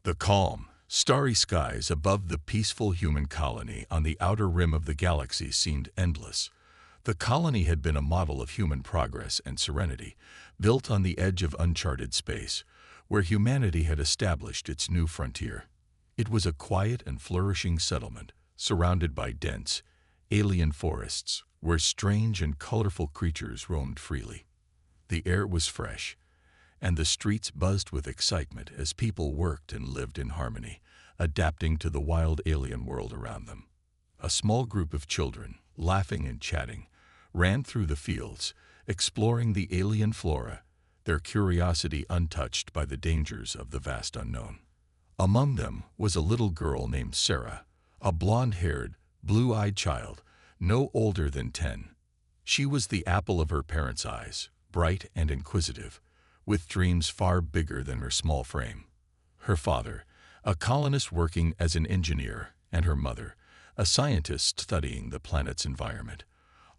The calm, starry skies above the peaceful human colony on the outer rim of the galaxy seemed endless. The colony had been a model of human progress and serenity, built on the edge of uncharted space, where humanity had established its new frontier. It was a quiet and flourishing settlement, surrounded by dense, alien forests, where strange and colorful creatures roamed freely. The air was fresh, and the streets buzzed with excitement as people worked and lived in harmony, adapting to the wild alien world around them. A small group of children, laughing and chatting, ran through the fields, exploring the alien flora, their curiosity untouched by the dangers of the vast unknown. Among them was a little girl named Sarah, a blonde-haired, blue-eyed child, no older than 10. She was the apple of her parents' eyes, bright and inquisitive, with dreams far bigger than her small frame. Her father, a colonist working as an engineer, and her mother, a scientist studying the planet's environment,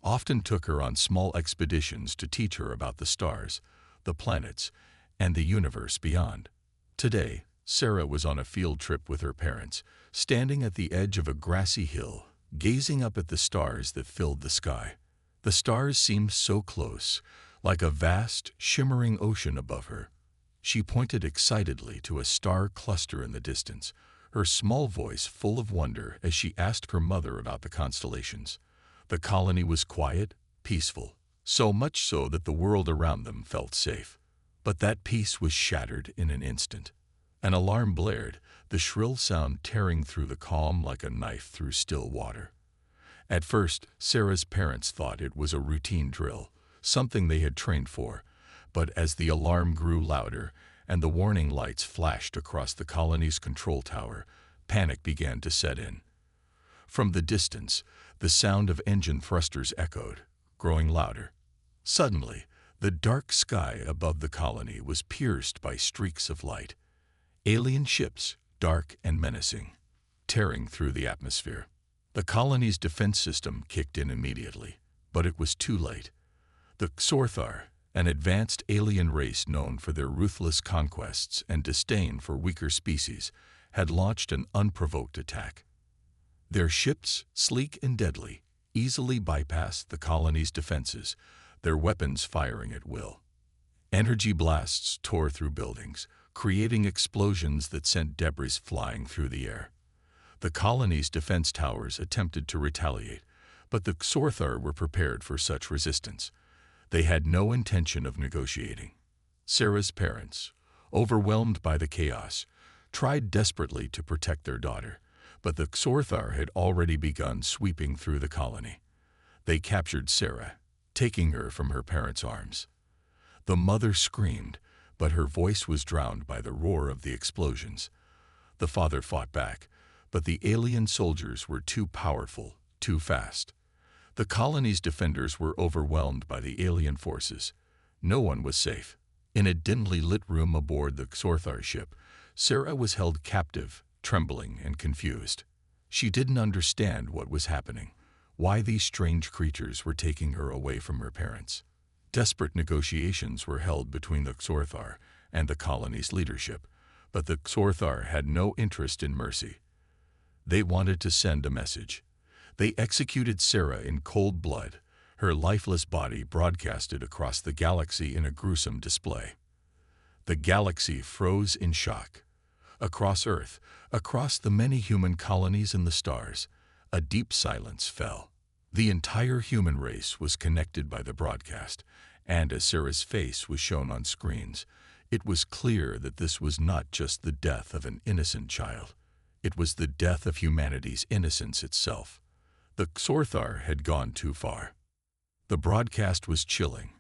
often took her on small expeditions to teach her about the stars, the planets, and the universe beyond. Today, Sarah was on a field trip with her parents, standing at the edge of a grassy hill, gazing up at the stars that filled the sky. The stars seemed so close, like a vast, shimmering ocean above her. She pointed excitedly to a star cluster in the distance, her small voice full of wonder as she asked her mother about the constellations. The colony was quiet, peaceful, so much so that the world around them felt safe. But that peace was shattered in an instant. An alarm blared, the shrill sound tearing through the calm like a knife through still water. At first, Sarah's parents thought it was a routine drill, something they had trained for, but as the alarm grew louder and the warning lights flashed across the colony's control tower, panic began to set in. From the distance, the sound of engine thrusters echoed, growing louder. Suddenly, the dark sky above the colony was pierced by streaks of light. Alien ships, dark and menacing, tearing through the atmosphere. The colony's defense system kicked in immediately, but it was too late. The Xorthar, an advanced alien race known for their ruthless conquests and disdain for weaker species, had launched an unprovoked attack. Their ships, sleek and deadly, easily bypassed the colony's defenses, their weapons firing at will. Energy blasts tore through buildings, creating explosions that sent debris flying through the air. The colony's defense towers attempted to retaliate, but the Xorthar were prepared for such resistance. They had no intention of negotiating. Sarah's parents, overwhelmed by the chaos, tried desperately to protect their daughter, but the Xorthar had already begun sweeping through the colony. They captured Sarah, taking her from her parents' arms. The mother screamed, but her voice was drowned by the roar of the explosions. The father fought back, but the alien soldiers were too powerful, too fast. The colony's defenders were overwhelmed by the alien forces. No one was safe. In a dimly lit room aboard the Xorthar ship, Sarah was held captive, trembling and confused. She didn't understand what was happening, why these strange creatures were taking her away from her parents. Desperate negotiations were held between the Xorthar and the colony's leadership, but the Xorthar had no interest in mercy. They wanted to send a message. They executed Sarah in cold blood, her lifeless body broadcasted across the galaxy in a gruesome display. The galaxy froze in shock. Across Earth, across the many human colonies and the stars, a deep silence fell. The entire human race was connected by the broadcast, and as Sarah's face was shown on screens, it was clear that this was not just the death of an innocent child. It was the death of humanity's innocence itself. The Xorthar had gone too far. The broadcast was chilling.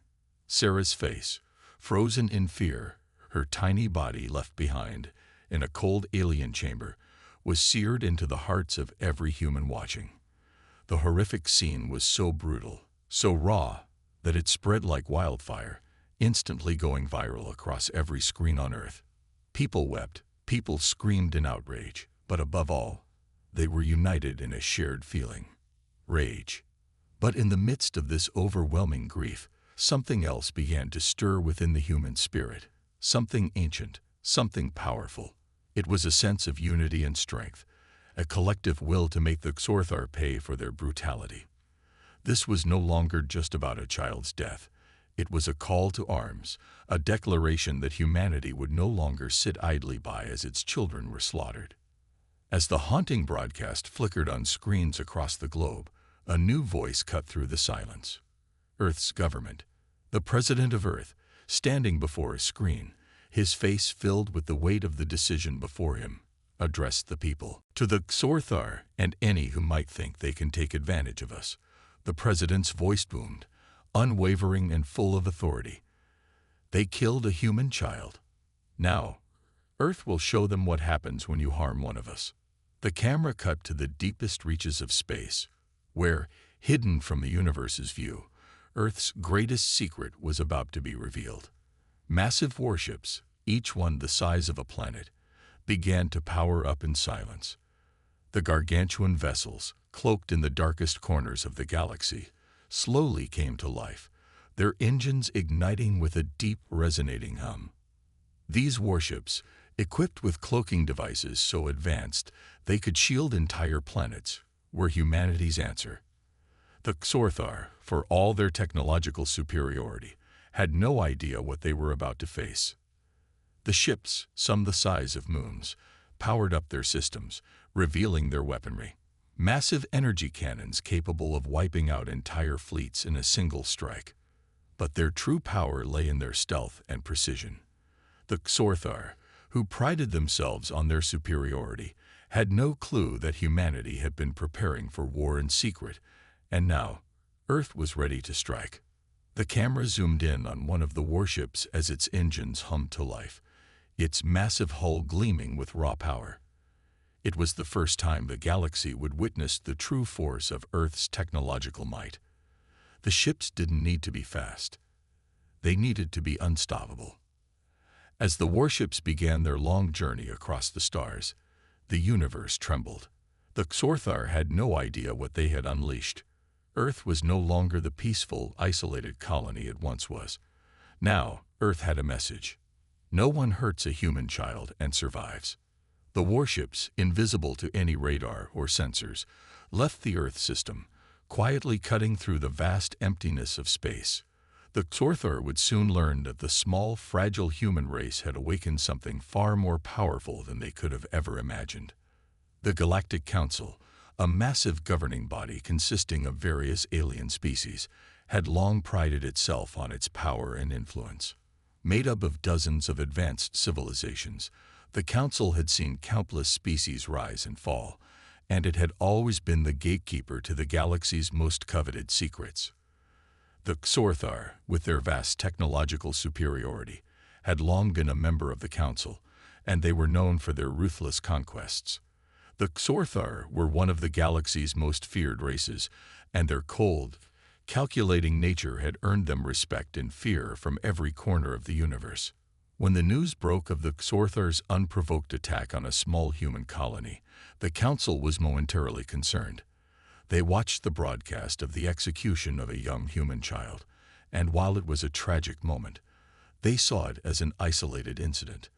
Sarah's face, frozen in fear, her tiny body left behind in a cold alien chamber, was seared into the hearts of every human watching. The horrific scene was so brutal, so raw, that it spread like wildfire, instantly going viral across every screen on Earth. People wept, people screamed in outrage, but above all, they were united in a shared feeling: rage. But in the midst of this overwhelming grief, something else began to stir within the human spirit, something ancient, something powerful. It was a sense of unity and strength, a collective will to make the Xorthar pay for their brutality. This was no longer just about a child's death. It was a call to arms, a declaration that humanity would no longer sit idly by as its children were slaughtered. As the haunting broadcast flickered on screens across the globe, a new voice cut through the silence. Earth's government, the President of Earth, standing before a screen, his face filled with the weight of the decision before him, addressed the people. To the Xorthar and any who might think they can take advantage of us, the President's voice boomed, unwavering and full of authority. They killed a human child. Now, Earth will show them what happens when you harm one of us. The camera cut to the deepest reaches of space, where, hidden from the universe's view, Earth's greatest secret was about to be revealed. Massive warships, each one the size of a planet, began to power up in silence. The gargantuan vessels, cloaked in the darkest corners of the galaxy, slowly came to life, their engines igniting with a deep, resonating hum. These warships, equipped with cloaking devices so advanced they could shield entire planets, were humanity's answer. The Xorthar, for all their technological superiority, had no idea what they were about to face. The ships, some the size of moons, powered up their systems, revealing their weaponry. Massive energy cannons capable of wiping out entire fleets in a single strike. But their true power lay in their stealth and precision. The Xorthar, who prided themselves on their superiority, had no clue that humanity had been preparing for war in secret, and now Earth was ready to strike. The camera zoomed in on one of the warships as its engines hummed to life, its massive hull gleaming with raw power. It was the first time the galaxy would witness the true force of Earth's technological might. The ships didn't need to be fast. They needed to be unstoppable. As the warships began their long journey across the stars, the universe trembled. The Xorthar had no idea what they had unleashed. Earth was no longer the peaceful, isolated colony it once was. Now, Earth had a message. No one hurts a human child and survives. The warships, invisible to any radar or sensors, left the Earth system, quietly cutting through the vast emptiness of space. The Xorthar would soon learn that the small, fragile human race had awakened something far more powerful than they could have ever imagined. The Galactic Council, a massive governing body consisting of various alien species, had long prided itself on its power and influence. Made up of dozens of advanced civilizations, the Council had seen countless species rise and fall, and it had always been the gatekeeper to the galaxy's most coveted secrets. The Xorthar, with their vast technological superiority, had long been a member of the Council, and they were known for their ruthless conquests. The Xorthar were one of the galaxy's most feared races, and their cold, calculating nature had earned them respect and fear from every corner of the universe. When the news broke of the Xorthar's unprovoked attack on a small human colony, the Council was momentarily concerned. They watched the broadcast of the execution of a young human child, and while it was a tragic moment, they saw it as an isolated incident,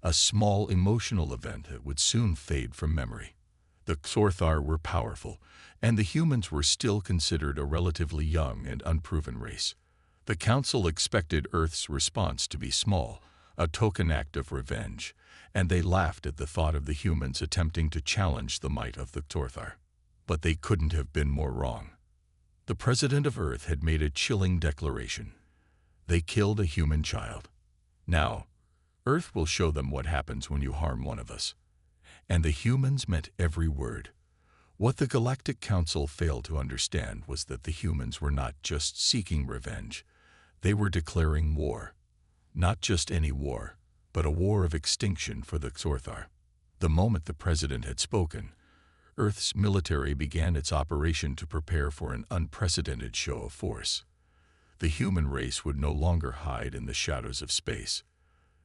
a small emotional event that would soon fade from memory. The Xorthar were powerful, and the humans were still considered a relatively young and unproven race. The Council expected Earth's response to be small, a token act of revenge, and they laughed at the thought of the humans attempting to challenge the might of the Xorthar. But they couldn't have been more wrong. The President of Earth had made a chilling declaration. They killed a human child. Now, Earth will show them what happens when you harm one of us. And the humans meant every word. What the Galactic Council failed to understand was that the humans were not just seeking revenge. They were declaring war. Not just any war, but a war of extinction for the Xorthar. The moment the President had spoken, Earth's military began its operation to prepare for an unprecedented show of force. The human race would no longer hide in the shadows of space.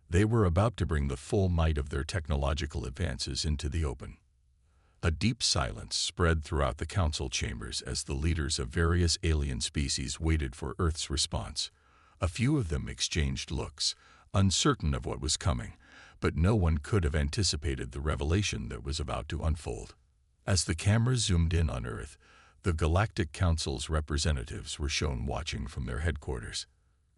They were about to bring the full might of their technological advances into the open. A deep silence spread throughout the council chambers as the leaders of various alien species waited for Earth's response. A few of them exchanged looks, uncertain of what was coming, but no one could have anticipated the revelation that was about to unfold. As the cameras zoomed in on Earth, the Galactic Council's representatives were shown watching from their headquarters.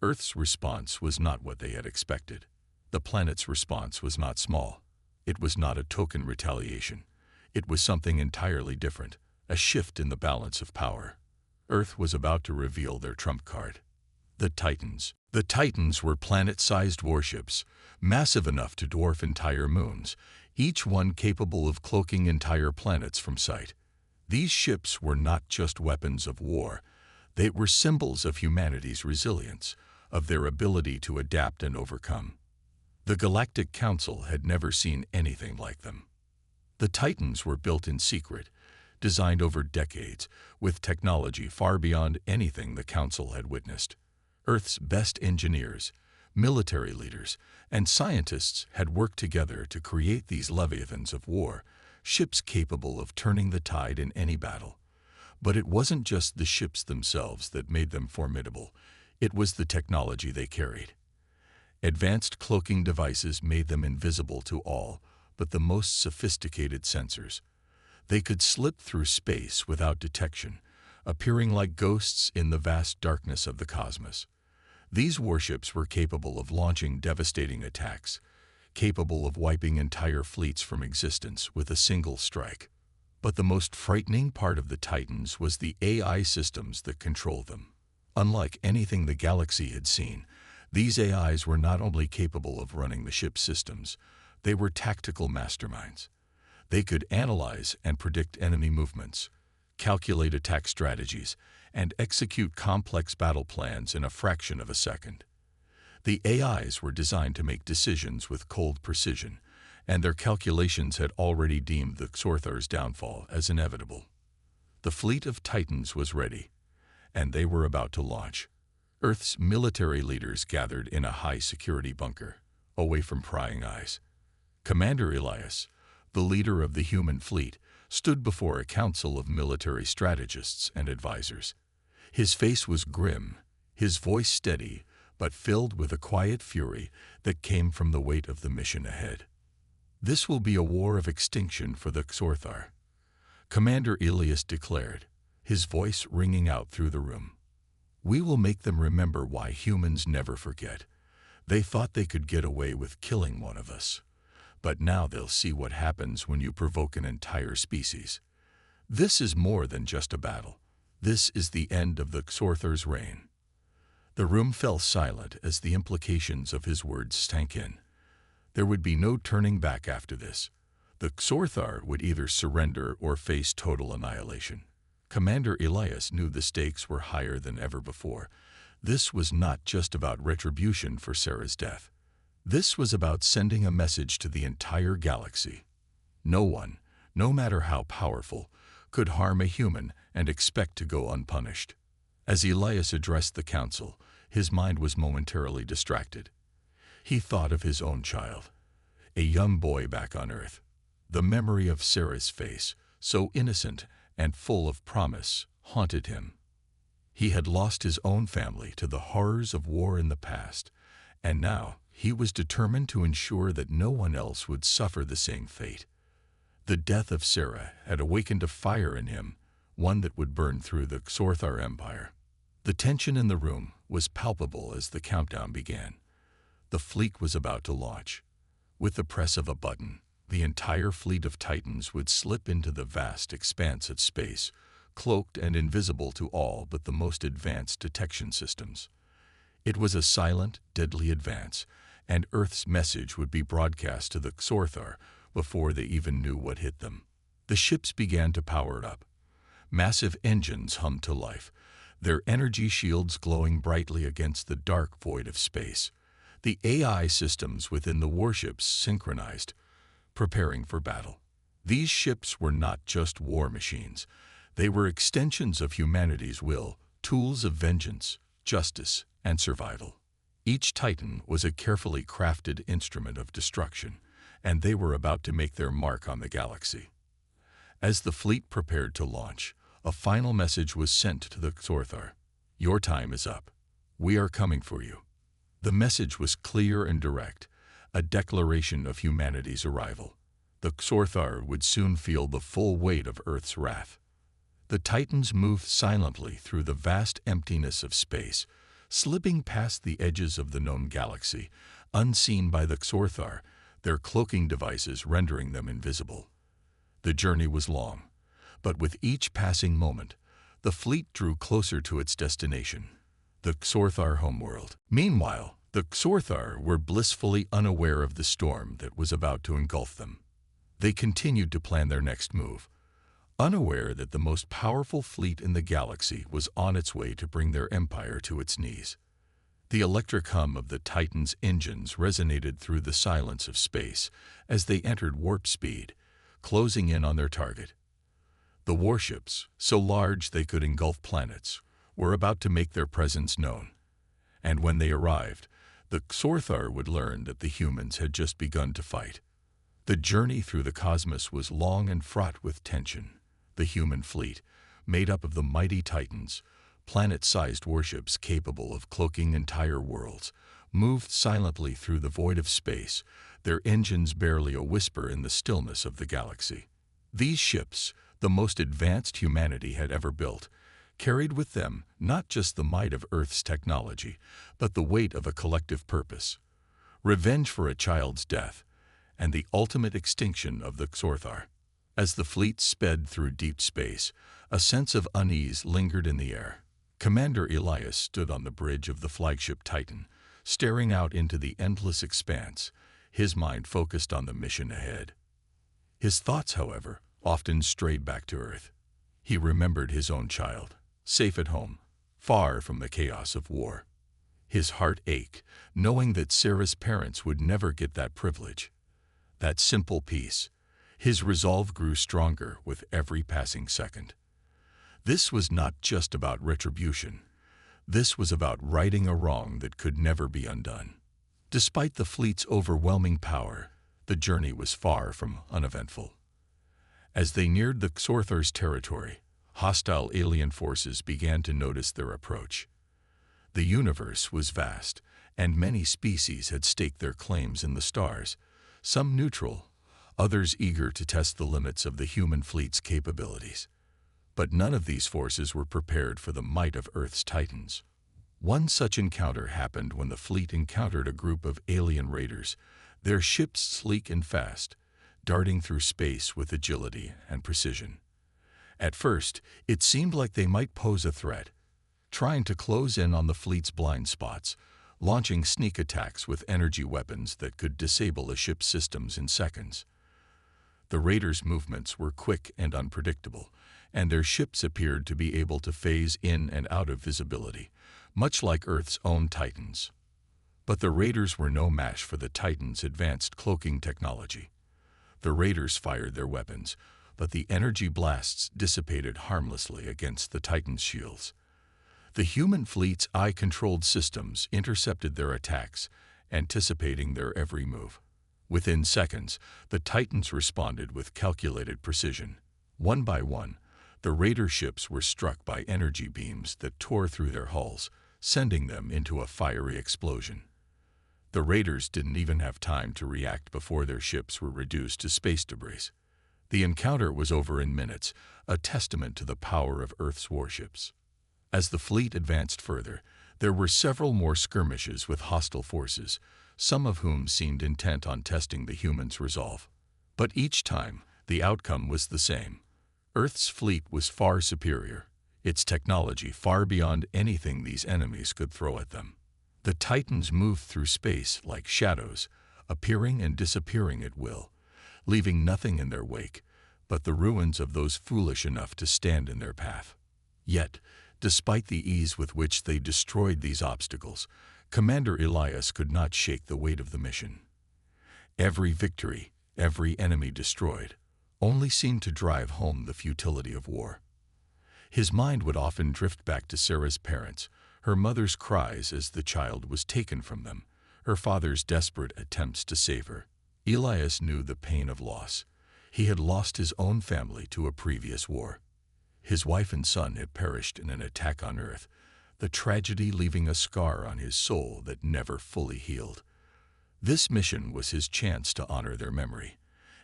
Earth's response was not what they had expected. The planet's response was not small. It was not a token retaliation. It was something entirely different, a shift in the balance of power. Earth was about to reveal their trump card. The Titans. The Titans were planet-sized warships, massive enough to dwarf entire moons, each one capable of cloaking entire planets from sight. These ships were not just weapons of war. They were symbols of humanity's resilience, of their ability to adapt and overcome. The Galactic Council had never seen anything like them. The Titans were built in secret, designed over decades, with technology far beyond anything the Council had witnessed. Earth's best engineers, military leaders, and scientists had worked together to create these leviathans of war, ships capable of turning the tide in any battle. But it wasn't just the ships themselves that made them formidable. It was the technology they carried. Advanced cloaking devices made them invisible to all but the most sophisticated sensors. They could slip through space without detection, appearing like ghosts in the vast darkness of the cosmos. These warships were capable of launching devastating attacks, capable of wiping entire fleets from existence with a single strike. But the most frightening part of the Titans was the AI systems that controlled them. Unlike anything the galaxy had seen, these AIs were not only capable of running the ship's systems, they were tactical masterminds. They could analyze and predict enemy movements, calculate attack strategies, and execute complex battle plans in a fraction of a second. The AIs were designed to make decisions with cold precision, and their calculations had already deemed the Xorthar's downfall as inevitable. The fleet of Titans was ready, and they were about to launch. Earth's military leaders gathered in a high-security bunker, away from prying eyes. Commander Elias, the leader of the human fleet, stood before a council of military strategists and advisors. His face was grim, his voice steady, but filled with a quiet fury that came from the weight of the mission ahead. "This will be a war of extinction for the Xorthar," Commander Elias declared, his voice ringing out through the room. "We will make them remember why humans never forget. They thought they could get away with killing one of us. But now they'll see what happens when you provoke an entire species. This is more than just a battle. This is the end of the Xorthar's reign." The room fell silent as the implications of his words sank in. There would be no turning back after this. The Xorthar would either surrender or face total annihilation. Commander Elias knew the stakes were higher than ever before. This was not just about retribution for Sarah's death. This was about sending a message to the entire galaxy. No one, no matter how powerful, could harm a human and expect to go unpunished. As Elias addressed the council, his mind was momentarily distracted. He thought of his own child, a young boy back on Earth. The memory of Sarah's face, so innocent and full of promise, haunted him. He had lost his own family to the horrors of war in the past, and now he was determined to ensure that no one else would suffer the same fate. The death of Sarah had awakened a fire in him, one that would burn through the Xorthar Empire. The tension in the room was palpable as the countdown began. The fleet was about to launch. With the press of a button, the entire fleet of Titans would slip into the vast expanse of space, cloaked and invisible to all but the most advanced detection systems. It was a silent, deadly advance, and Earth's message would be broadcast to the Xorthar before they even knew what hit them. The ships began to power up. Massive engines hummed to life, their energy shields glowing brightly against the dark void of space. The AI systems within the warships synchronized, preparing for battle. These ships were not just war machines. They were extensions of humanity's will, tools of vengeance, justice, and survival. Each Titan was a carefully crafted instrument of destruction, and they were about to make their mark on the galaxy. As the fleet prepared to launch, a final message was sent to the Xorthar. "Your time is up. We are coming for you." The message was clear and direct, a declaration of humanity's arrival. The Xorthar would soon feel the full weight of Earth's wrath. The Titans moved silently through the vast emptiness of space, slipping past the edges of the known galaxy, unseen by the Xorthar, their cloaking devices rendering them invisible. The journey was long, but with each passing moment, the fleet drew closer to its destination, the Xorthar homeworld. Meanwhile, the Xorthar were blissfully unaware of the storm that was about to engulf them. They continued to plan their next move, unaware that the most powerful fleet in the galaxy was on its way to bring their empire to its knees. The electric hum of the Titan's engines resonated through the silence of space as they entered warp speed, closing in on their target. The warships, so large they could engulf planets, were about to make their presence known. And when they arrived, the Xorthar would learn that the humans had just begun to fight. The journey through the cosmos was long and fraught with tension. The human fleet, made up of the mighty Titans, planet-sized warships capable of cloaking entire worlds, moved silently through the void of space, their engines barely a whisper in the stillness of the galaxy. These ships, the most advanced humanity had ever built, carried with them not just the might of Earth's technology, but the weight of a collective purpose: revenge for a child's death, and the ultimate extinction of the Xorthar. As the fleet sped through deep space, a sense of unease lingered in the air. Commander Elias stood on the bridge of the flagship Titan, staring out into the endless expanse, his mind focused on the mission ahead. His thoughts, however, often strayed back to Earth. He remembered his own child, safe at home, far from the chaos of war. His heart ached, knowing that Sarah's parents would never get that privilege. That simple peace. His resolve grew stronger with every passing second. This was not just about retribution. This was about righting a wrong that could never be undone. Despite the fleet's overwhelming power, the journey was far from uneventful. As they neared the Xorthar's territory, hostile alien forces began to notice their approach. The universe was vast, and many species had staked their claims in the stars, some neutral, others eager to test the limits of the human fleet's capabilities. But none of these forces were prepared for the might of Earth's Titans. One such encounter happened when the fleet encountered a group of alien raiders, their ships sleek and fast, darting through space with agility and precision. At first, it seemed like they might pose a threat, trying to close in on the fleet's blind spots, launching sneak attacks with energy weapons that could disable a ship's systems in seconds. The raiders' movements were quick and unpredictable, and their ships appeared to be able to phase in and out of visibility, much like Earth's own Titans. But the raiders were no match for the Titans' advanced cloaking technology. The raiders fired their weapons, but the energy blasts dissipated harmlessly against the Titans' shields. The human fleet's eye-controlled systems intercepted their attacks, anticipating their every move. Within seconds, the Titans responded with calculated precision. One by one, the raider ships were struck by energy beams that tore through their hulls, sending them into a fiery explosion. The raiders didn't even have time to react before their ships were reduced to space debris. The encounter was over in minutes, a testament to the power of Earth's warships. As the fleet advanced further, there were several more skirmishes with hostile forces, some of whom seemed intent on testing the humans' resolve. But each time, the outcome was the same. Earth's fleet was far superior, its technology far beyond anything these enemies could throw at them. The Titans moved through space like shadows, appearing and disappearing at will, leaving nothing in their wake but the ruins of those foolish enough to stand in their path. Yet, despite the ease with which they destroyed these obstacles, Commander Elias could not shake the weight of the mission. Every victory, every enemy destroyed, only seemed to drive home the futility of war. His mind would often drift back to Sarah's parents, her mother's cries as the child was taken from them, her father's desperate attempts to save her. Elias knew the pain of loss. He had lost his own family to a previous war. His wife and son had perished in an attack on Earth, the tragedy leaving a scar on his soul that never fully healed. This mission was his chance to honor their memory,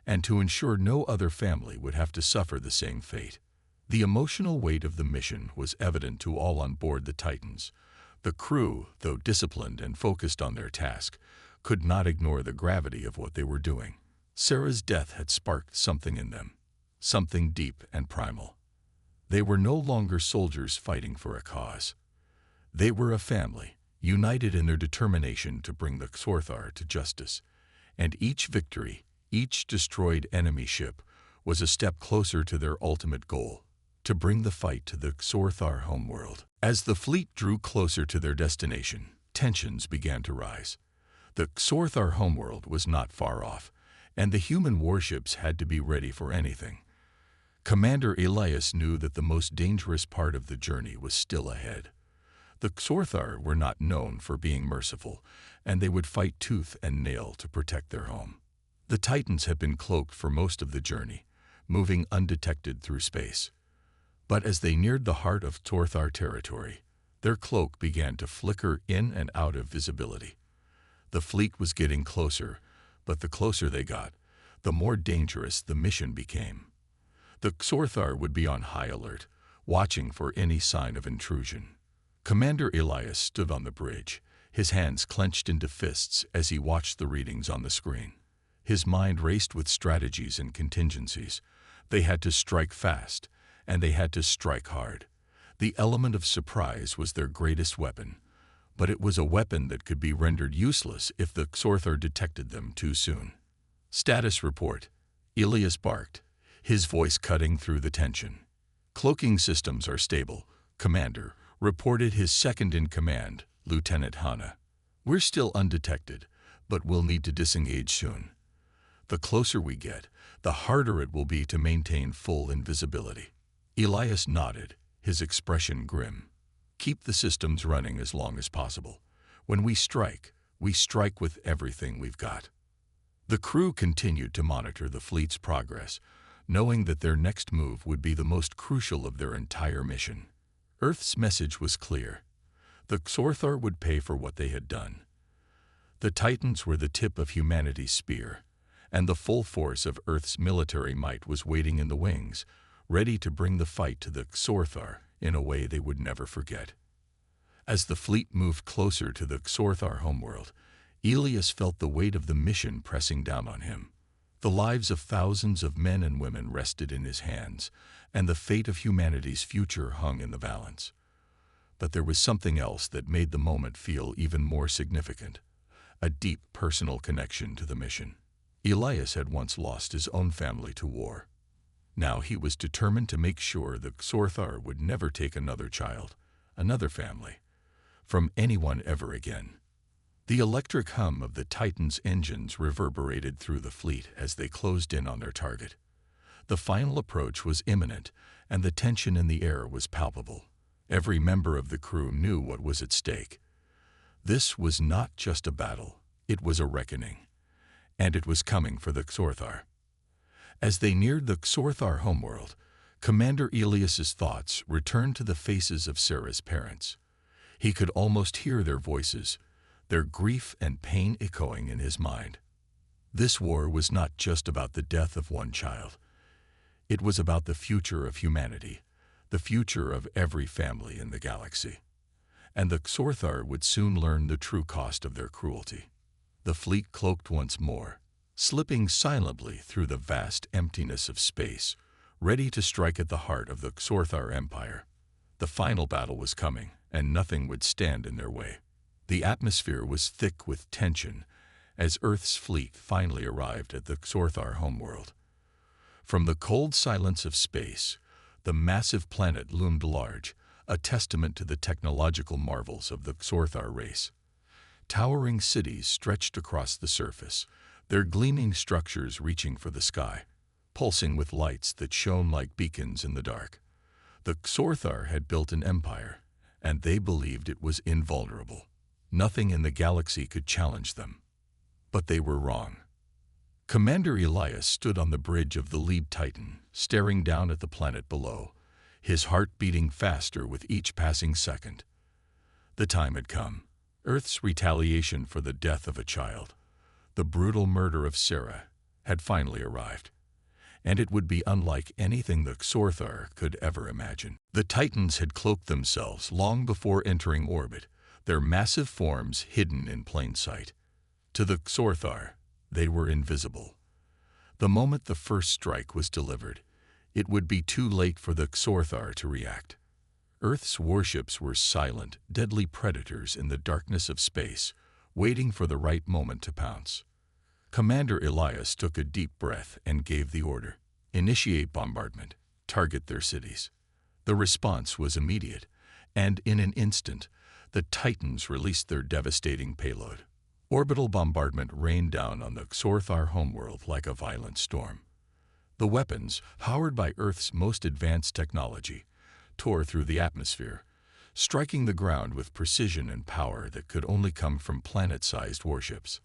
and to ensure no other family would have to suffer the same fate. The emotional weight of the mission was evident to all on board the Titans. The crew, though disciplined and focused on their task, could not ignore the gravity of what they were doing. Sarah's death had sparked something in them, something deep and primal. They were no longer soldiers fighting for a cause. They were a family, united in their determination to bring the Xorthar to justice, and each victory, each destroyed enemy ship, was a step closer to their ultimate goal, to bring the fight to the Xorthar homeworld. As the fleet drew closer to their destination, tensions began to rise. The Xorthar homeworld was not far off, and the human warships had to be ready for anything. Commander Elias knew that the most dangerous part of the journey was still ahead. The Xorthar were not known for being merciful, and they would fight tooth and nail to protect their home. The Titans had been cloaked for most of the journey, moving undetected through space. But as they neared the heart of Xorthar territory, their cloak began to flicker in and out of visibility. The fleet was getting closer, but the closer they got, the more dangerous the mission became. The Xorthar would be on high alert, watching for any sign of intrusion. Commander Elias stood on the bridge, his hands clenched into fists as he watched the readings on the screen. His mind raced with strategies and contingencies. They had to strike fast, and they had to strike hard. The element of surprise was their greatest weapon, but it was a weapon that could be rendered useless if the Xorthar detected them too soon. Status report. Elias barked, his voice cutting through the tension. Cloaking systems are stable, Commander, reported his second-in-command, Lieutenant Hanna. We're still undetected, but we'll need to disengage soon. The closer we get, the harder it will be to maintain full invisibility. Elias nodded, his expression grim. Keep the systems running as long as possible. When we strike with everything we've got. The crew continued to monitor the fleet's progress, knowing that their next move would be the most crucial of their entire mission. Earth's message was clear. The Xorthar would pay for what they had done. The Titans were the tip of humanity's spear, and the full force of Earth's military might was waiting in the wings, ready to bring the fight to the Xorthar in a way they would never forget. As the fleet moved closer to the Xorthar homeworld, Elias felt the weight of the mission pressing down on him. The lives of thousands of men and women rested in his hands, and the fate of humanity's future hung in the balance. But there was something else that made the moment feel even more significant, a deep personal connection to the mission. Elias had once lost his own family to war. Now he was determined to make sure the Xorthar would never take another child, another family, from anyone ever again. The electric hum of the Titan's engines reverberated through the fleet as they closed in on their target. The final approach was imminent, and the tension in the air was palpable. Every member of the crew knew what was at stake. This was not just a battle, it was a reckoning, and it was coming for the Xorthar. As they neared the Xorthar homeworld, Commander Elias's thoughts returned to the faces of Sarah's parents. He could almost hear their voices, their grief and pain echoing in his mind. This war was not just about the death of one child. It was about the future of humanity, the future of every family in the galaxy. And the Xorthar would soon learn the true cost of their cruelty. The fleet cloaked once more, slipping silently through the vast emptiness of space, ready to strike at the heart of the Xorthar Empire. The final battle was coming, and nothing would stand in their way. The atmosphere was thick with tension as Earth's fleet finally arrived at the Xorthar homeworld. From the cold silence of space, the massive planet loomed large, a testament to the technological marvels of the Xorthar race. Towering cities stretched across the surface, their gleaming structures reaching for the sky, pulsing with lights that shone like beacons in the dark. The Xorthar had built an empire, and they believed it was invulnerable. Nothing in the galaxy could challenge them. But they were wrong. Commander Elias stood on the bridge of the lead Titan, staring down at the planet below, his heart beating faster with each passing second. The time had come. Earth's retaliation for the death of a child. The brutal murder of Sarah had finally arrived, and it would be unlike anything the Xorthar could ever imagine. The Titans had cloaked themselves long before entering orbit, their massive forms hidden in plain sight. To the Xorthar, they were invisible. The moment the first strike was delivered, it would be too late for the Xorthar to react. Earth's warships were silent, deadly predators in the darkness of space, waiting for the right moment to pounce. Commander Elias took a deep breath and gave the order: initiate bombardment, target their cities. The response was immediate, and in an instant, the Titans released their devastating payload. Orbital bombardment rained down on the Xorthar homeworld like a violent storm. The weapons, powered by Earth's most advanced technology, tore through the atmosphere, striking the ground with precision and power that could only come from planet-sized warships.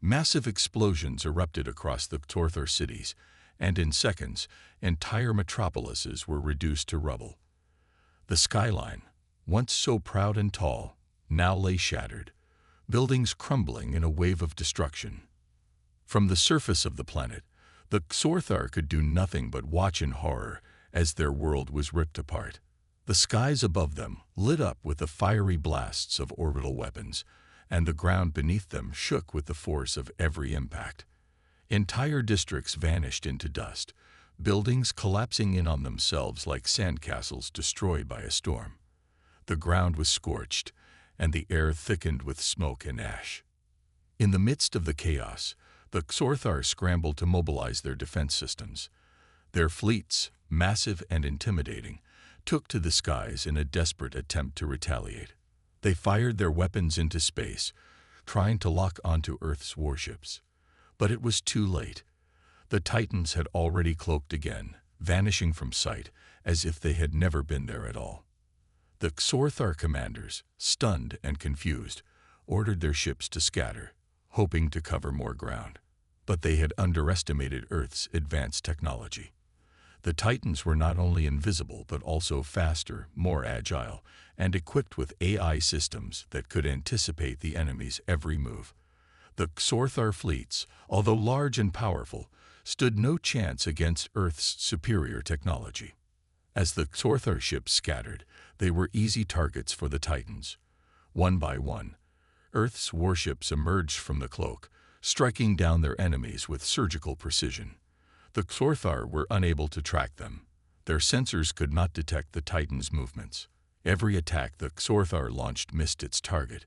Massive explosions erupted across the Xorthar cities, and in seconds, entire metropolises were reduced to rubble. The skyline, once so proud and tall, now lay shattered, buildings crumbling in a wave of destruction. From the surface of the planet, the Xorthar could do nothing but watch in horror as their world was ripped apart. The skies above them lit up with the fiery blasts of orbital weapons, and the ground beneath them shook with the force of every impact. Entire districts vanished into dust, buildings collapsing in on themselves like sandcastles destroyed by a storm. The ground was scorched, and the air thickened with smoke and ash. In the midst of the chaos, the Xorthar scrambled to mobilize their defense systems. Their fleets, massive and intimidating, took to the skies in a desperate attempt to retaliate. They fired their weapons into space, trying to lock onto Earth's warships. But it was too late. The Titans had already cloaked again, vanishing from sight as if they had never been there at all. The Xorthar commanders, stunned and confused, ordered their ships to scatter, hoping to cover more ground. But they had underestimated Earth's advanced technology. The Titans were not only invisible but also faster, more agile, and equipped with AI systems that could anticipate the enemy's every move. The Xorthar fleets, although large and powerful, stood no chance against Earth's superior technology. As the Xorthar ships scattered, they were easy targets for the Titans. One by one, Earth's warships emerged from the cloak, striking down their enemies with surgical precision. The Xorthar were unable to track them. Their sensors could not detect the Titans' movements. Every attack the Xorthar launched missed its target,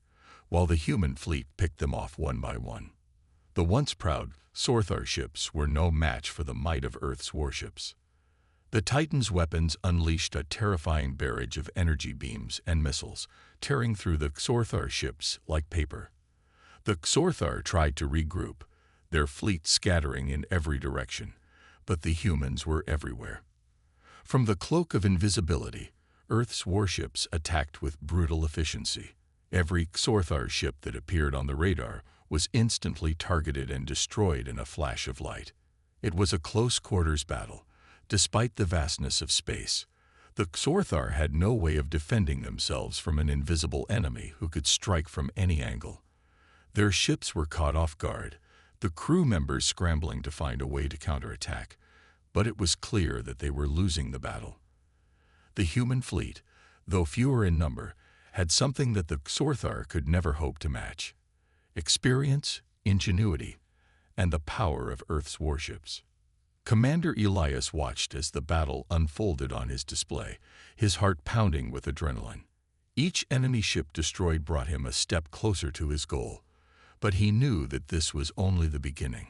while the human fleet picked them off one by one. The once proud Xorthar ships were no match for the might of Earth's warships. The Titans' weapons unleashed a terrifying barrage of energy beams and missiles, tearing through the Xorthar ships like paper. The Xorthar tried to regroup, their fleet scattering in every direction, but the humans were everywhere. From the cloak of invisibility, Earth's warships attacked with brutal efficiency. Every Xorthar ship that appeared on the radar was instantly targeted and destroyed in a flash of light. It was a close-quarters battle. Despite the vastness of space, the Xorthar had no way of defending themselves from an invisible enemy who could strike from any angle. Their ships were caught off guard, the crew members scrambling to find a way to counterattack, but it was clear that they were losing the battle. The human fleet, though fewer in number, had something that the Xorthar could never hope to match: experience, ingenuity, and the power of Earth's warships. Commander Elias watched as the battle unfolded on his display, his heart pounding with adrenaline. Each enemy ship destroyed brought him a step closer to his goal, but he knew that this was only the beginning.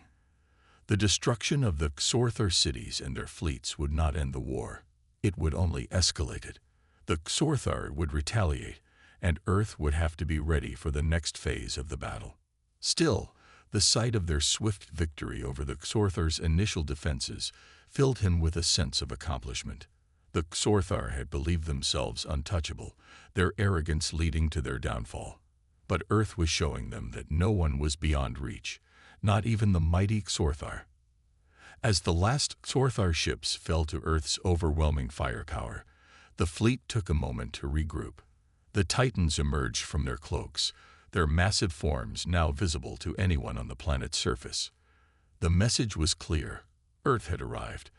The destruction of the Xorthar cities and their fleets would not end the war. It would only escalate it. The Xorthar would retaliate, and Earth would have to be ready for the next phase of the battle. Still, the sight of their swift victory over the Xorthar's initial defenses filled him with a sense of accomplishment. The Xorthar had believed themselves untouchable, their arrogance leading to their downfall. But Earth was showing them that no one was beyond reach, not even the mighty Xorthar. As the last Xorthar ships fell to Earth's overwhelming firepower, the fleet took a moment to regroup. The Titans emerged from their cloaks, their massive forms now visible to anyone on the planet's surface. The message was clear. Earth had arrived,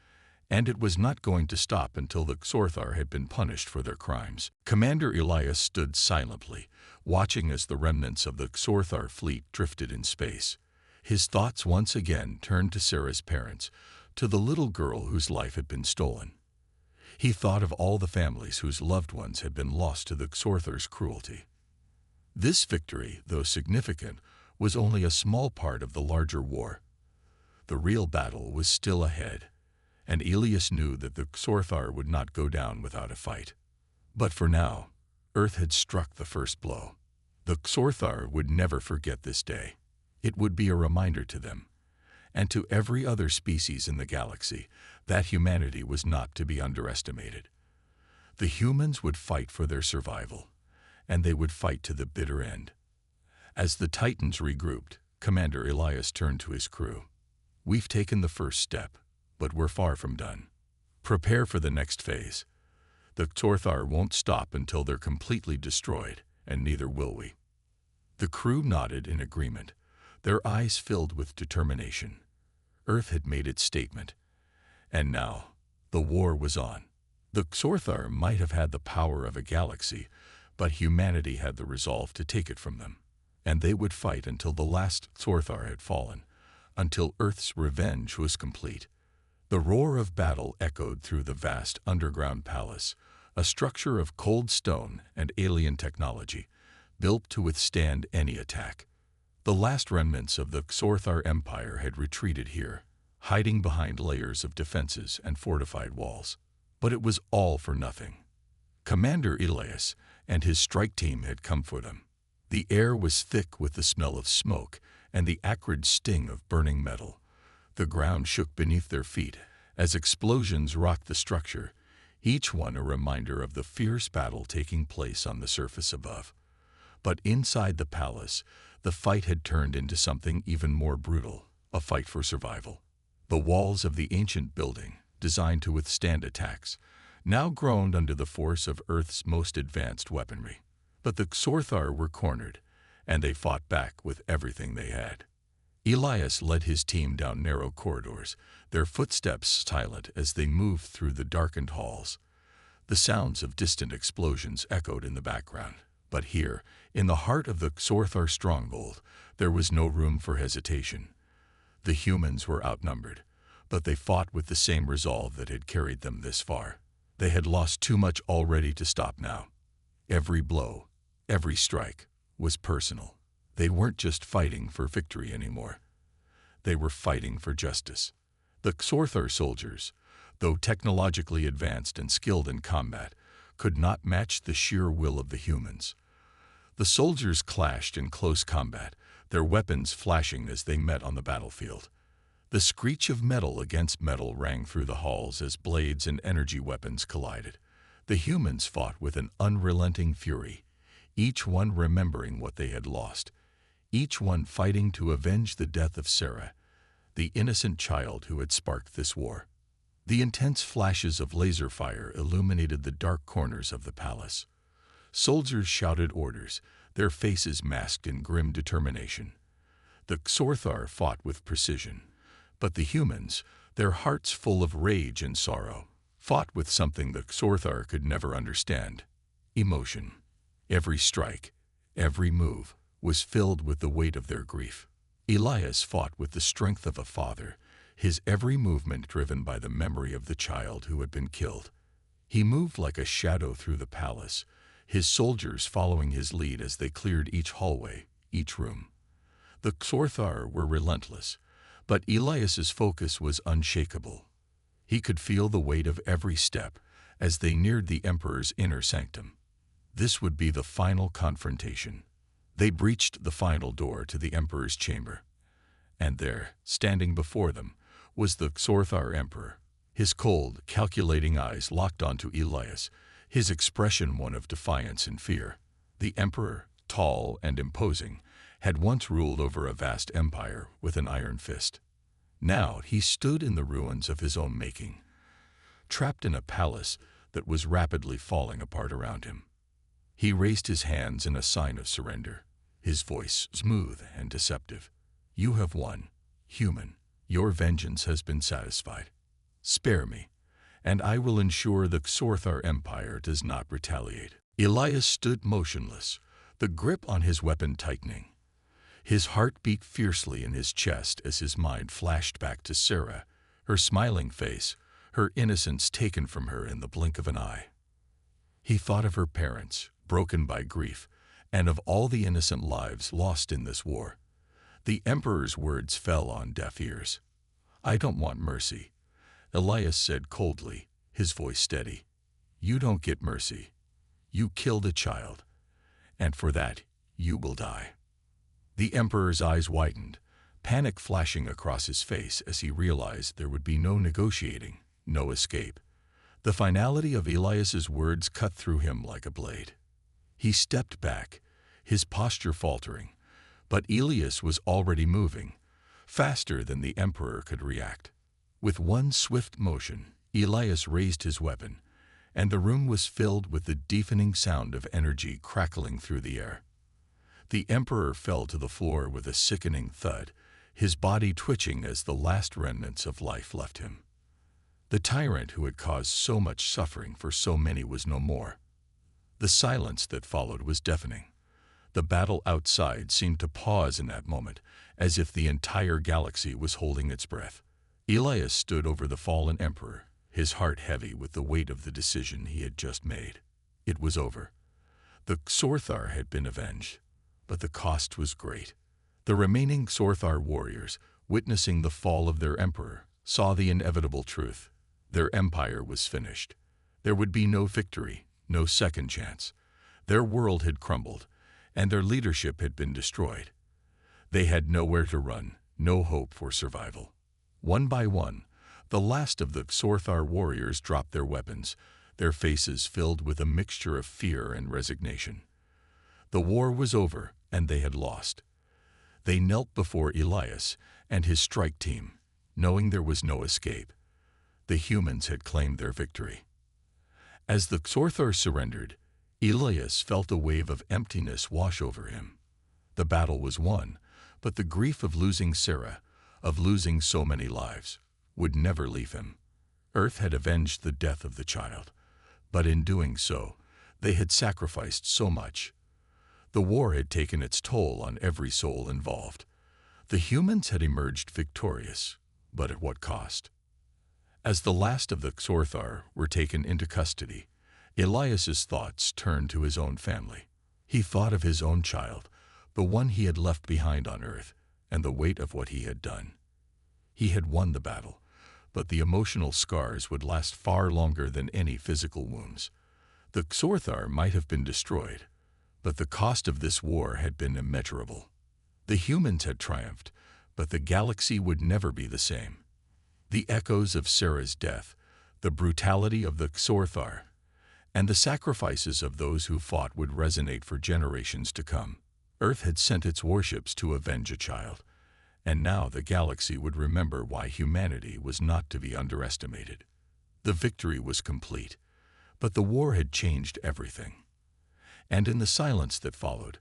and it was not going to stop until the Xorthar had been punished for their crimes. Commander Elias stood silently, watching as the remnants of the Xorthar fleet drifted in space. His thoughts once again turned to Sarah's parents, to the little girl whose life had been stolen. He thought of all the families whose loved ones had been lost to the Xorthar's cruelty. This victory, though significant, was only a small part of the larger war. The real battle was still ahead, and Elias knew that the Xorthar would not go down without a fight. But for now, Earth had struck the first blow. The Xorthar would never forget this day. It would be a reminder to them, and to every other species in the galaxy, that humanity was not to be underestimated. The humans would fight for their survival, and they would fight to the bitter end. As the Titans regrouped, Commander Elias turned to his crew. "We've taken the first step, but we're far from done. Prepare for the next phase. The Xorthar won't stop until they're completely destroyed, and neither will we." The crew nodded in agreement, their eyes filled with determination. Earth had made its statement, and now the war was on. The Xorthar might have had the power of a galaxy, but humanity had the resolve to take it from them, and they would fight until the last Xorthar had fallen, until Earth's revenge was complete. The roar of battle echoed through the vast underground palace, a structure of cold stone and alien technology, built to withstand any attack. The last remnants of the Xorthar Empire had retreated here, hiding behind layers of defenses and fortified walls. But it was all for nothing. Commander Elias and his strike team had come for them. The air was thick with the smell of smoke and the acrid sting of burning metal. The ground shook beneath their feet as explosions rocked the structure, each one a reminder of the fierce battle taking place on the surface above. But inside the palace, the fight had turned into something even more brutal, a fight for survival. The walls of the ancient building, designed to withstand attacks, now groaned under the force of Earth's most advanced weaponry. But the Xorthar were cornered, and they fought back with everything they had. Elias led his team down narrow corridors, their footsteps silent as they moved through the darkened halls. The sounds of distant explosions echoed in the background. But here, in the heart of the Xorthar stronghold, there was no room for hesitation. The humans were outnumbered, but they fought with the same resolve that had carried them this far. They had lost too much already to stop now. Every blow, every strike, was personal. They weren't just fighting for victory anymore. They were fighting for justice. The Xorthar soldiers, though technologically advanced and skilled in combat, could not match the sheer will of the humans. The soldiers clashed in close combat, their weapons flashing as they met on the battlefield. The screech of metal against metal rang through the halls as blades and energy weapons collided. The humans fought with an unrelenting fury, each one remembering what they had lost, each one fighting to avenge the death of Sarah, the innocent child who had sparked this war. The intense flashes of laser fire illuminated the dark corners of the palace. Soldiers shouted orders, their faces masked in grim determination. The Xorthar fought with precision, but the humans, their hearts full of rage and sorrow, fought with something the Xorthar could never understand: emotion. Every strike, every move, was filled with the weight of their grief. Elias fought with the strength of a father, his every movement driven by the memory of the child who had been killed. He moved like a shadow through the palace, his soldiers following his lead as they cleared each hallway, each room. The Xorthar were relentless, but Elias's focus was unshakable. He could feel the weight of every step as they neared the Emperor's inner sanctum. This would be the final confrontation. They breached the final door to the Emperor's chamber, and there, standing before them, was the Xorthar Emperor, his cold, calculating eyes locked onto Elias, his expression one of defiance and fear. The Emperor, tall and imposing, had once ruled over a vast empire with an iron fist. Now he stood in the ruins of his own making, trapped in a palace that was rapidly falling apart around him. He raised his hands in a sign of surrender. his voice smooth and deceptive. "You have won, human. Your vengeance has been satisfied. Spare me, and I will ensure the Xorthar Empire does not retaliate." Elias stood motionless, the grip on his weapon tightening. His heart beat fiercely in his chest as his mind flashed back to Sarah, her smiling face, her innocence taken from her in the blink of an eye. He thought of her parents, broken by grief, and of all the innocent lives lost in this war. The Emperor's words fell on deaf ears. "I don't want mercy," Elias said coldly, his voice steady. "You don't get mercy. You killed a child, and for that you will die." The Emperor's eyes widened, panic flashing across his face as he realized there would be no negotiating, no escape. The finality of Elias's words cut through him like a blade. He stepped back, his posture faltering, but Elias was already moving, faster than the Emperor could react. With one swift motion, Elias raised his weapon, and the room was filled with the deafening sound of energy crackling through the air. The Emperor fell to the floor with a sickening thud, his body twitching as the last remnants of life left him. The tyrant who had caused so much suffering for so many was no more. The silence that followed was deafening. The battle outside seemed to pause in that moment, as if the entire galaxy was holding its breath. Elias stood over the fallen Emperor, his heart heavy with the weight of the decision he had just made. It was over. The Xorthar had been avenged, but the cost was great. The remaining Xorthar warriors, witnessing the fall of their Emperor, saw the inevitable truth. Their empire was finished. There would be no victory, no second chance. Their world had crumbled, and their leadership had been destroyed. They had nowhere to run, no hope for survival. One by one, the last of the Xorthar warriors dropped their weapons, their faces filled with a mixture of fear and resignation. The war was over, and they had lost. They knelt before Elias and his strike team, knowing there was no escape. The humans had claimed their victory. As the Xorthar surrendered, Elias felt a wave of emptiness wash over him. The battle was won, but the grief of losing Sarah, of losing so many lives, would never leave him. Earth had avenged the death of the child, but in doing so, they had sacrificed so much. The war had taken its toll on every soul involved. The humans had emerged victorious, but at what cost? As the last of the Xorthar were taken into custody, Elias's thoughts turned to his own family. He thought of his own child, the one he had left behind on Earth, and the weight of what he had done. He had won the battle, but the emotional scars would last far longer than any physical wounds. The Xorthar might have been destroyed, but the cost of this war had been immeasurable. The humans had triumphed, but the galaxy would never be the same. The echoes of Sarah's death, the brutality of the Xorthar, and the sacrifices of those who fought would resonate for generations to come. Earth had sent its warships to avenge a child, and now the galaxy would remember why humanity was not to be underestimated. The victory was complete, but the war had changed everything. And in the silence that followed,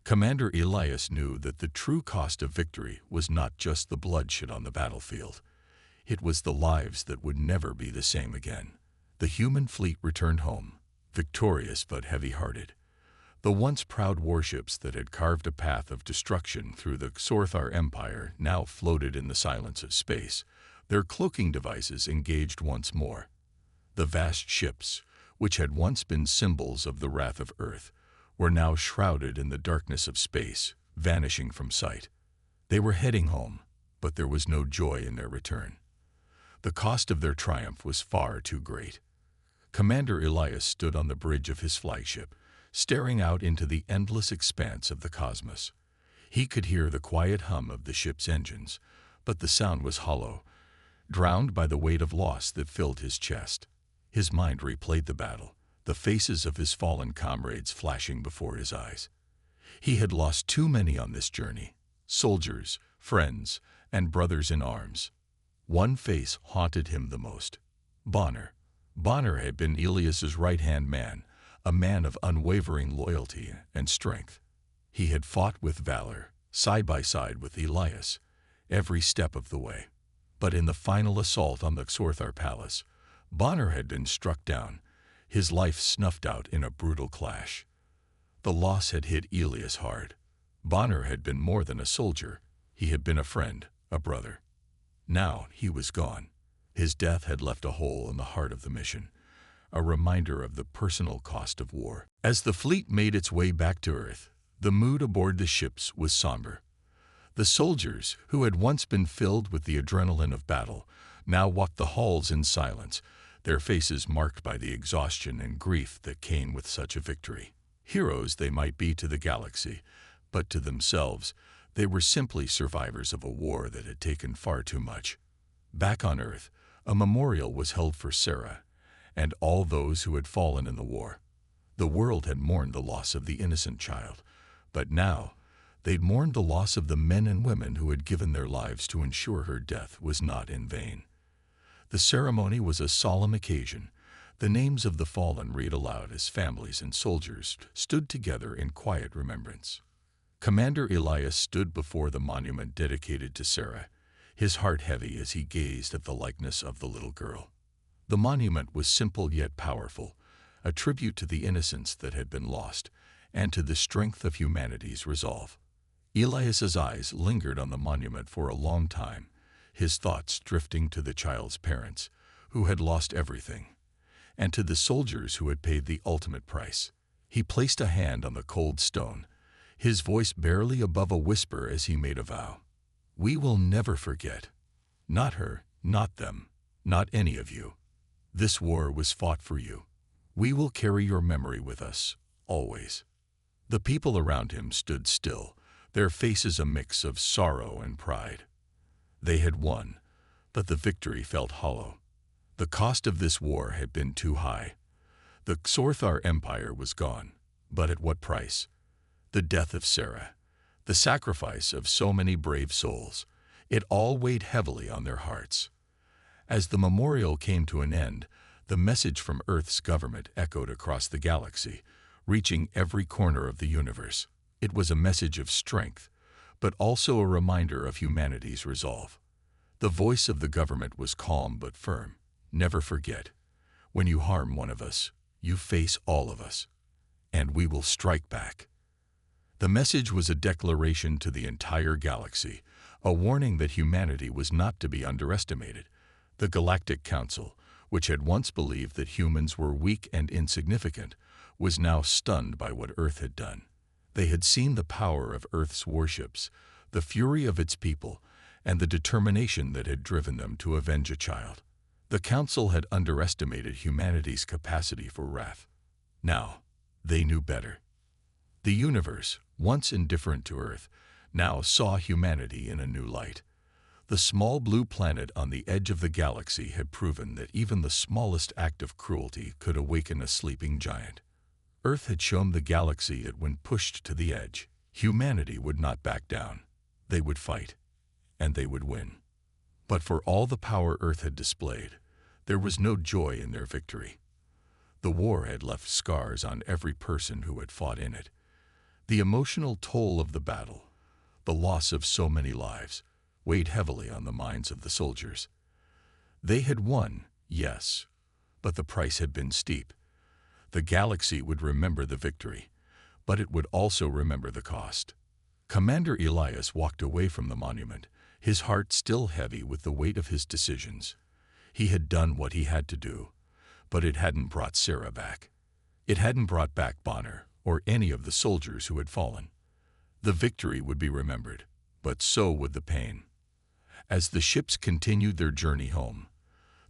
Commander Elias knew that the true cost of victory was not just the bloodshed on the battlefield. It was the lives that would never be the same again. The human fleet returned home, victorious but heavy-hearted. The once proud warships that had carved a path of destruction through the Xorthar Empire now floated in the silence of space, their cloaking devices engaged once more. The vast ships, which had once been symbols of the wrath of Earth, were now shrouded in the darkness of space, vanishing from sight. They were heading home, but there was no joy in their return. The cost of their triumph was far too great. Commander Elias stood on the bridge of his flagship, staring out into the endless expanse of the cosmos. He could hear the quiet hum of the ship's engines, but the sound was hollow, drowned by the weight of loss that filled his chest. His mind replayed the battle, the faces of his fallen comrades flashing before his eyes. He had lost too many on this journey, soldiers, friends, and brothers in arms. One face haunted him the most. Bonner. Bonner had been Elias's right-hand man, a man of unwavering loyalty and strength. He had fought with valor, side by side with Elias, every step of the way. But in the final assault on the Xorthar Palace, Bonner had been struck down, his life snuffed out in a brutal clash. The loss had hit Elias hard. Bonner had been more than a soldier. He had been a friend, a brother. Now he was gone. His death had left a hole in the heart of the mission, a reminder of the personal cost of war. As the fleet made its way back to Earth, the mood aboard the ships was somber. The soldiers, who had once been filled with the adrenaline of battle, now walked the halls in silence, their faces marked by the exhaustion and grief that came with such a victory. Heroes they might be to the galaxy, but to themselves, they were simply survivors of a war that had taken far too much. Back on Earth, a memorial was held for Sarah and all those who had fallen in the war. The world had mourned the loss of the innocent child, but now they'd mourned the loss of the men and women who had given their lives to ensure her death was not in vain. The ceremony was a solemn occasion. The names of the fallen read aloud as families and soldiers stood together in quiet remembrance. Commander Elias stood before the monument dedicated to Sarah, his heart heavy as he gazed at the likeness of the little girl. The monument was simple yet powerful, a tribute to the innocence that had been lost and to the strength of humanity's resolve. Elias's eyes lingered on the monument for a long time, his thoughts drifting to the child's parents, who had lost everything, and to the soldiers who had paid the ultimate price. He placed a hand on the cold stone, his voice barely above a whisper as he made a vow. "We will never forget. Not her, not them, not any of you. This war was fought for you. We will carry your memory with us, always." The people around him stood still, their faces a mix of sorrow and pride. They had won, but the victory felt hollow. The cost of this war had been too high. The Xorthar Empire was gone, but at what price? The death of Sarah, the sacrifice of so many brave souls, it all weighed heavily on their hearts. As the memorial came to an end, the message from Earth's government echoed across the galaxy, reaching every corner of the universe. It was a message of strength, but also a reminder of humanity's resolve. The voice of the government was calm but firm. "Never forget. When you harm one of us, you face all of us, and we will strike back." The message was a declaration to the entire galaxy, a warning that humanity was not to be underestimated. The Galactic Council, which had once believed that humans were weak and insignificant, was now stunned by what Earth had done. They had seen the power of Earth's warships, the fury of its people, and the determination that had driven them to avenge a child. The Council had underestimated humanity's capacity for wrath. Now, they knew better. The universe, once indifferent to Earth, now saw humanity in a new light. The small blue planet on the edge of the galaxy had proven that even the smallest act of cruelty could awaken a sleeping giant. Earth had shown the galaxy that when pushed to the edge, humanity would not back down. They would fight, and they would win. But for all the power Earth had displayed, there was no joy in their victory. The war had left scars on every person who had fought in it. The emotional toll of the battle, the loss of so many lives, weighed heavily on the minds of the soldiers. They had won, yes, but the price had been steep. The galaxy would remember the victory, but it would also remember the cost. Commander Elias walked away from the monument, his heart still heavy with the weight of his decisions. He had done what he had to do, but it hadn't brought Sarah back. It hadn't brought back Bonner or any of the soldiers who had fallen. The victory would be remembered, but so would the pain. As the ships continued their journey home,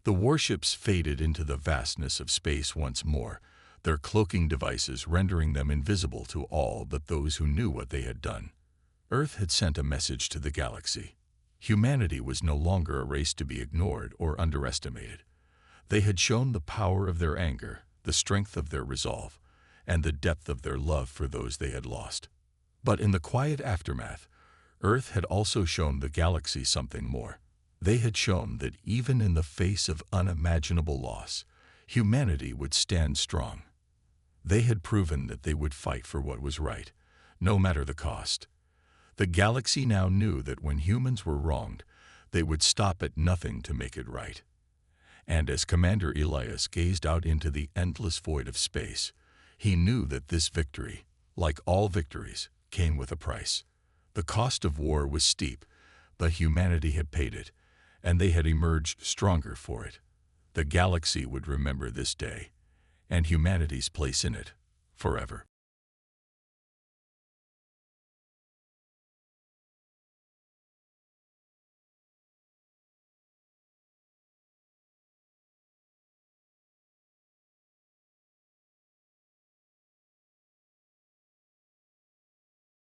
the warships faded into the vastness of space once more, their cloaking devices rendering them invisible to all but those who knew what they had done. Earth had sent a message to the galaxy. Humanity was no longer a race to be ignored or underestimated. They had shown the power of their anger, the strength of their resolve, and the depth of their love for those they had lost. But in the quiet aftermath, Earth had also shown the galaxy something more. They had shown that even in the face of unimaginable loss, humanity would stand strong. They had proven that they would fight for what was right, no matter the cost. The galaxy now knew that when humans were wronged, they would stop at nothing to make it right. And as Commander Elias gazed out into the endless void of space, he knew that this victory, like all victories, came with a price. The cost of war was steep, but humanity had paid it, and they had emerged stronger for it. The galaxy would remember this day, and humanity's place in it, forever.